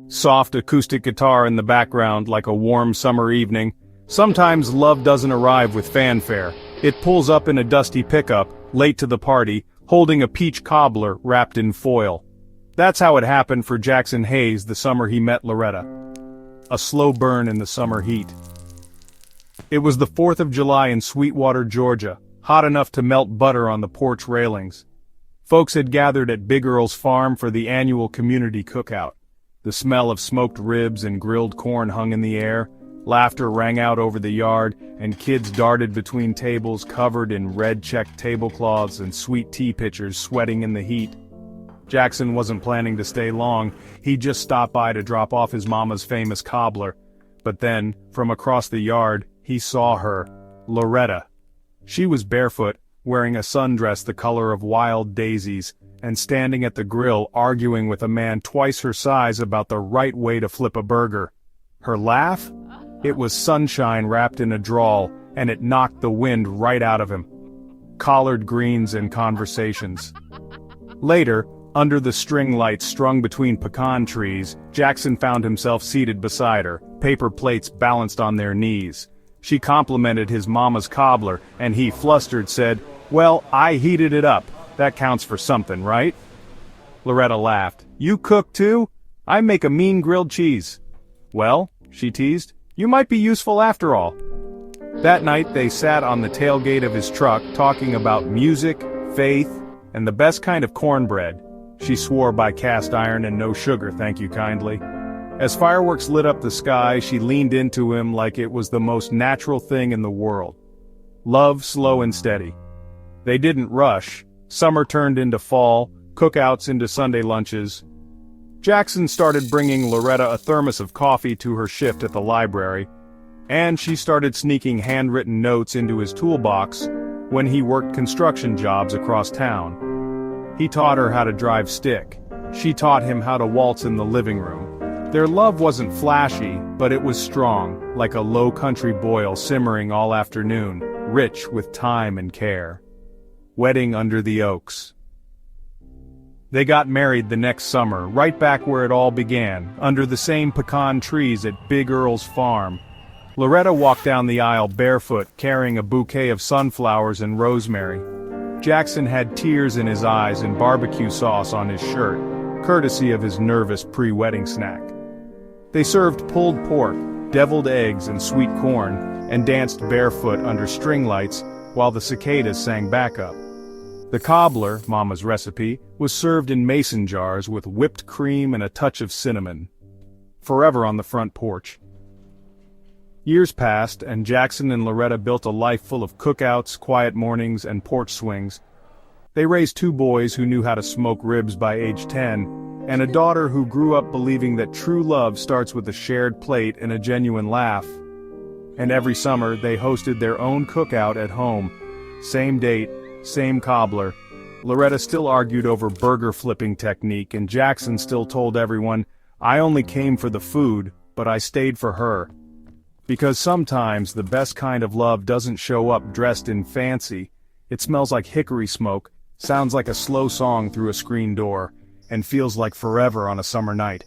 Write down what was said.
Soft acoustic guitar in the background like a warm summer evening. Sometimes love doesn't arrive with fanfare. It pulls up in a dusty pickup, late to the party, holding a peach cobbler wrapped in foil. That's how it happened for Jackson Hayes the summer he met Loretta. A slow burn in the summer heat. It was the 4th of July in Sweetwater, Georgia, hot enough to melt butter on the porch railings. Folks had gathered at Big Earl's farm for the annual community cookout. The smell of smoked ribs and grilled corn hung in the air, laughter rang out over the yard, and kids darted between tables covered in red-checked tablecloths and sweet tea pitchers sweating in the heat. Jackson wasn't planning to stay long. He just stopped by to drop off his mama's famous cobbler. But then, from across the yard, he saw her, Loretta. She was barefoot, wearing a sundress the color of wild daisies, and standing at the grill arguing with a man twice her size about the right way to flip a burger. Her laugh? It was sunshine wrapped in a drawl, and it knocked the wind right out of him. Collard greens and conversations. Later, under the string lights strung between pecan trees, Jackson found himself seated beside her, paper plates balanced on their knees. She complimented his mama's cobbler, and he, flustered, said, "Well, I heated it up. That counts for something, right?" Loretta laughed. "You cook too? I make a mean grilled cheese." "Well," she teased, "you might be useful after all." That night they sat on the tailgate of his truck talking about music, faith, and the best kind of cornbread. She swore by cast iron and no sugar, thank you kindly. As fireworks lit up the sky, she leaned into him like it was the most natural thing in the world. Love slow and steady. They didn't rush. Summer turned into fall, cookouts into Sunday lunches. Jackson started bringing Loretta a thermos of coffee to her shift at the library, and she started sneaking handwritten notes into his toolbox when he worked construction jobs across town. He taught her how to drive stick. She taught him how to waltz in the living room. Their love wasn't flashy, but it was strong, like a low country boil simmering all afternoon, rich with time and care. Wedding under the oaks. They got married the next summer, right back where it all began, under the same pecan trees at Big Earl's farm. Loretta walked down the aisle barefoot, carrying a bouquet of sunflowers and rosemary. Jackson had tears in his eyes and barbecue sauce on his shirt, courtesy of his nervous pre-wedding snack. They served pulled pork, deviled eggs and sweet corn, and danced barefoot under string lights while the cicadas sang backup. The cobbler, Mama's recipe, was served in mason jars with whipped cream and a touch of cinnamon. Forever on the front porch. Years passed, and Jackson and Loretta built a life full of cookouts, quiet mornings, and porch swings. They raised 2 boys who knew how to smoke ribs by age 10, and a daughter who grew up believing that true love starts with a shared plate and a genuine laugh. And every summer, they hosted their own cookout at home. Same date, same cobbler. Loretta still argued over burger flipping technique, and Jackson still told everyone, "I only came for the food, but I stayed for her." Because sometimes the best kind of love doesn't show up dressed in fancy. It smells like hickory smoke, sounds like a slow song through a screen door, and feels like forever on a summer night.